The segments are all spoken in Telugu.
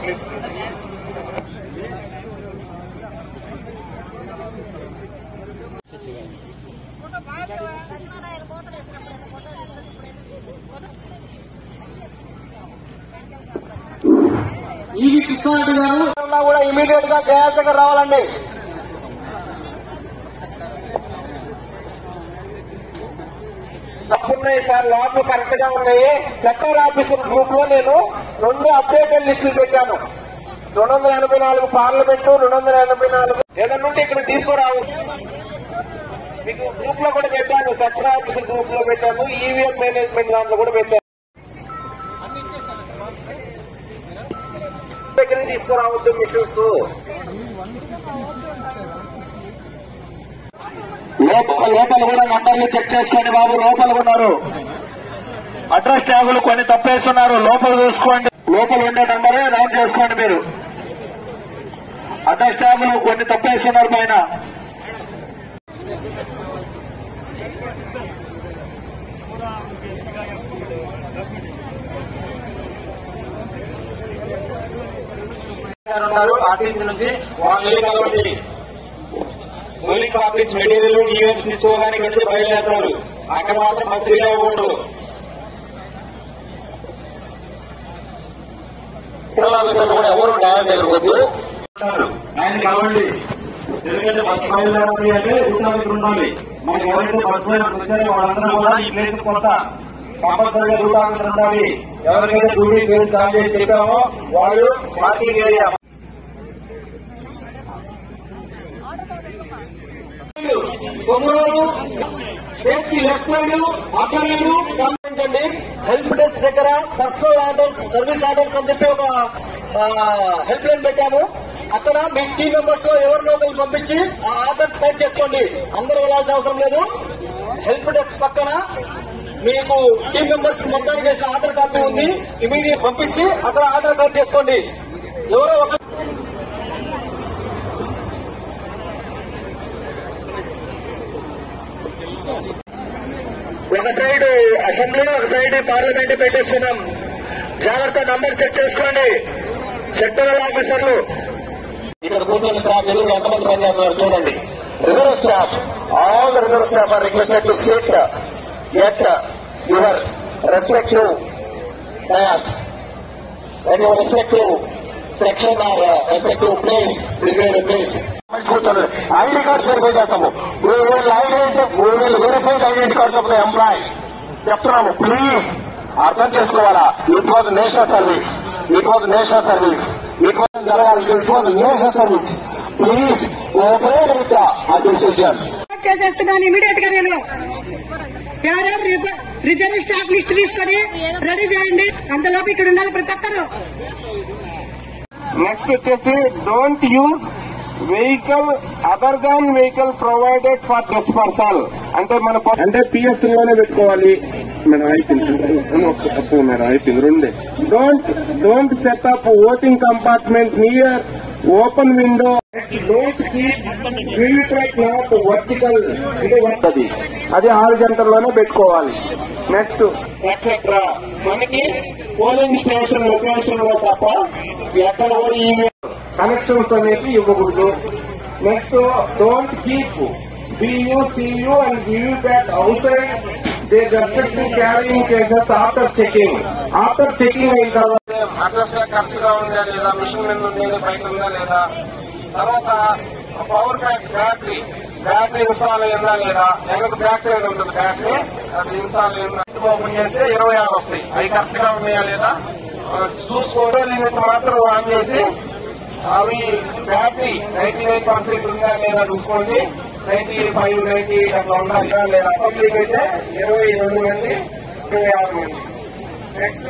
ఈ కృష్ణారెడ్డి గారు కూడా ఇమీడియట్ గా కేఆర్ దగ్గర రావాలండి. తప్పున్నాయి సార్, లోపలు కరెక్ట్ గా ఉన్నాయి. సెక్టర్ ఆఫీసర్ గ్రూప్ లో నేను 2 అప్డేటెడ్ లిస్టులు పెట్టాను. 284 పార్లమెంటు, 284 ఏదన్నా ఉంటే ఇక్కడ తీసుకురావు. మీకు గ్రూప్ లో కూడా పెట్టాను, సెక్టర్ ఆఫీసర్ గ్రూప్ లో పెట్టాను, ఈవీఎం మేనేజ్మెంట్ దాంట్లో కూడా పెట్టాను. దగ్గర తీసుకురావద్దు మిషన్స్. లోపల కూడా నంబర్లు చెక్ చేసుకోండి బాబు. లోపల ఉన్నారు అడ్రస్ ట్యాగులు కొన్ని తప్పేస్తున్నారు, లోపల చూసుకోండి. లోపల ఉండే నంబరే నోట్ చేసుకోండి మీరు. అడ్రస్ ట్యాగులు కొన్ని తప్పేస్తున్నారు పైన. ఆర్టీసీ నుంచి వాళ్ళు పోలింగ్ ఆఫీస్ మెటీరియల్ ఈవెంట్స్ తీసుకోగానే ఇక్కడి బయలుదేరుతారు. అక్కడ మాత్రం బస్సు వెళ్ళకూడదు. ఆఫీసర్లు కూడా ఎవరు న్యాయం జరగవద్దు. ఆయన కావండి, ఎందుకంటే బస్సు బయలుదేరాలి అంటే రూట్ ఆఫీసర్ ఉండాలి. మనకి ఎవరైతే బస్సు మీద వచ్చారో వాళ్ళందరూ కూడా ఈ ప్లేస్ కొత్త కంపల్సరీగా రూట్ ఆఫీసర్ ఉండాలి. ఎవరికైతే డ్యూటీ స్టార్ట్ చేసి చెప్పామో వాళ్ళు పార్కింగ్ ఏరియా స్టేట్ కి లెఫ్ట్ సైడ్ అక్కర్లేదు గమనించండి. హెల్ప్ డెస్క్ దగ్గర పర్సనల్ ఆర్డర్స్, సర్వీస్ ఆర్డర్స్ అని చెప్పి ఒక హెల్ప్ లైన్ పెట్టాము. అక్కడ మీ టీం మెంబర్స్ లో ఎవరినో ఒకరు పంపించి ఆ ఆర్డర్స్ టైప్ చేసుకోండి. అందరూ వెళ్ళాల్సిన అవసరం లేదు. హెల్ప్ డెస్క్ పక్కన మీకు టీం మెంబర్స్ మొత్తానికి వేసిన ఆర్డర్ కాపీ ఉంది. ఇమీడియట్ పంపించి అక్కడ ఆర్డర్ టైప్ చేసుకోండి. ఎవరో ఒక సైడ్ అసెంబ్లీ, ఒక సైడ్ పార్లమెంట్ పెట్టేస్తున్నాం. జాగ్రత్త, నంబర్ చెక్ చేసుకోండి. సెక్టరల్ ఆఫీసర్లు ఇక్కడ కూర్చొని స్టాఫ్ ఎదురు ఎంతమంది పనిచేస్తున్నారు చూడండి. Reserve staff, all the reserve staff are requested to sit at your respective tiers and your respective section or respective place, place. కూర్చోండి. ఐడి కార్డ్స్ వెరిఫై చేస్తాము. Verified identity cards of the employee చెప్తున్నాము. ప్లీజ్ అర్థం చేసుకోవాలా. It was national service, it was national service, it was జరగాలి. It was national service. Please cooperate with administration. చేసేస్తున్నాను ఇమీడియట్ గా. నేను రిజర్వ్ స్టాఫ్ లిస్ట్ తీసుకొని రెడీ చేయండి. అంతలోపు ఇక్కడ ఉండాలి ప్రతి ఒక్కరు. నెక్స్ట్ వచ్చేసి don't use vehicle other than vehicle provided for dispersal. అంటే మన పిఎస్ లోనే పెట్టుకోవాలి. మేడం అయిపోయింది రెండే. Don't set up voting compartment near open window. Don't keep VVPAT not vertical. అది హారిజాంటల్ లోనే పెట్టుకోవాలి. Next etcetera. మనకి పోలింగ్ స్టేషన్ లొకేషన్ లో తప్ప ఎక్కడ కూడా ఈ కనెక్షన్స్ అనేది ఇవ్వకూడదు. Next don't keep BU, CU and VVPAT outside their respective carrying cases after checking. After checking అయిన తర్వాత అడ్రస్ కరెక్ట్ గా ఉందా లేదా, మిషన్ మీద ఉండేది బయట ఉందా లేదా, తర్వాత పవర్ బ్యాంక్ బ్యాటరీ ఇన్స్టాల్ అయిందా లేదా, వెనక బ్యాక్ సైడ్ ఉంటుంది బ్యాటరీ, అది ఇన్స్టాల్ అయిందా. ఓపెన్ చేస్తే 26 వస్తాయి. అవి కరెక్ట్ గా ఉన్నాయా లేదా చూసుకోవడం. లిమిట్ మాత్రం ఆన్ చేసి అవి బ్యాటరీ 99% ఉందా లేదా చూసుకోండి. 95, 98 అట్లా ఉండాలి లేదా. అసెంబ్లీకి అయితే 22 మంది, 26 మంది. నెక్స్ట్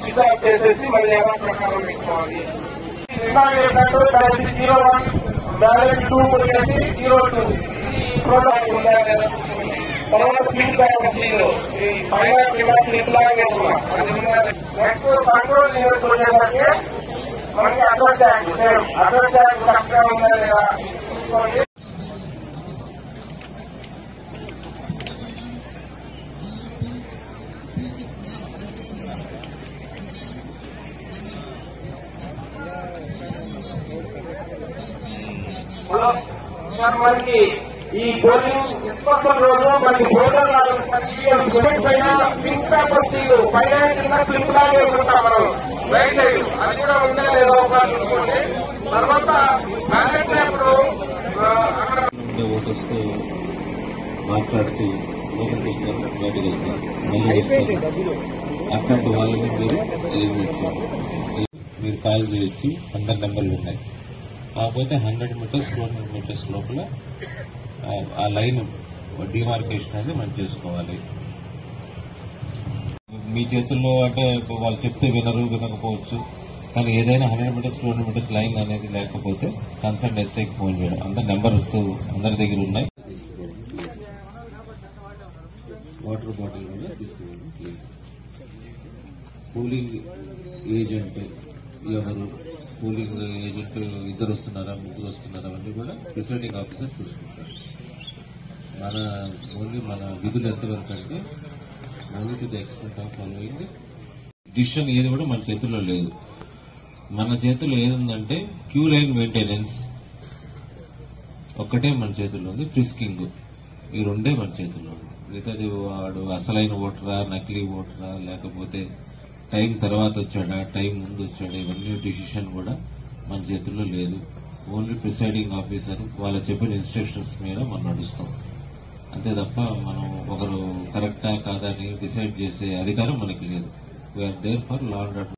స్విచ్ ఆఫ్ చేసేసి మళ్ళీ ఎలా ప్రకారం పెట్టుకోవాలి. బ్యాలెన్స్ 01, బ్యాలెన్స్ 2 కొట్టేసి 02 ప్రోడక్ట్ ఉందా లేదా. తర్వాత ఫీడ్బ్యాక్ సీలో పైన క్లిప్ లాగా వేస్తున్నాం, అది ఉందా. నెక్స్ట్ కంట్రోల్ యూనిట్ వచ్చేసరికి మనకి అడ్రస్ ట్యాగ్ కరెక్ట్ గా ఉందా లేదా చూసుకోండి. మనకి ఈ పోలింగ్ ఇన్స్పెక్టర్ రోజు మనకి ప్రోగ్రాం పైన పింక్ పేపర్ సీలు పైన కింద పింక్ లాగా వేసుకుంటాం మనం రైట్ సైడ్ అది కూడా ఉందా లేదా ఒకసారి చూసుకోండి. తర్వాత బ్యాలెట్ పేపర్ అక్కడ ఓటర్స్ తో మాట్లాడుతూ అట్లాంటి వాళ్ళని మీరు కాల్ చేయొచ్చు. 100 నెంబర్లు ఉన్నాయి. కాకపోతే 100 మీటర్స్ 200 మీటర్స్ లోపల ఆ లైన్ డిమార్కేషన్ అనేది మనం చేసుకోవాలి. మీ చేతుల్లో అంటే వాళ్ళు చెప్తే వినకపోవచ్చు. కానీ ఏదైనా 100 మీటర్స్ 200 మీటర్స్ లైన్ అనేది లేకపోతే కన్సర్న్ ఎస్ఐకి ఫోన్ చేయడం. అందరు నెంబర్స్ అందరి దగ్గర ఉన్నాయి. వాటర్ బాటిల్ కూడా తీసుకోవాలి. పోలింగ్ ఏజెంట్ ఎవరు, పోలింగ్ ఏజెంట్ ఇద్దరు వస్తున్నారా, ముగ్గురు వస్తున్నారా అవన్నీ కూడా ప్రిసైడింగ్ ఆఫీసర్ చూసుకుంటారు. మన విధులు ఎంతవరకు అంటే only to the extent of following decision ఏది కూడా మన చేతుల్లో లేదు. మన చేతుల్లో ఏదుందంటే క్యూ లైన్ మెయింటెనెన్స్ ఒక్కటే మన చేతుల్లో ఉంది. ఫ్రిస్కింగ్ ఈ రెండే మన చేతుల్లో ఉంది. మిగతాది వాడు అసలైన ఓటరా, నకిలీ ఓటరా, లేకపోతే టైం తర్వాత వచ్చాడా, టైం ముందు వచ్చాడా, ఇవన్నీ డిసిషన్ కూడా మన చేతుల్లో లేదు. ఓన్లీ ప్రిసైడింగ్ ఆఫీసర్ వాళ్ళ చెప్పిన ఇన్స్ట్రక్షన్స్ మీద మనం నడుస్తాం. అంతే తప్ప మనం ఒకరు కరెక్టా కాదా అని డిసైడ్ చేసే అధికారం మనకి లేదు. We are there for law and order.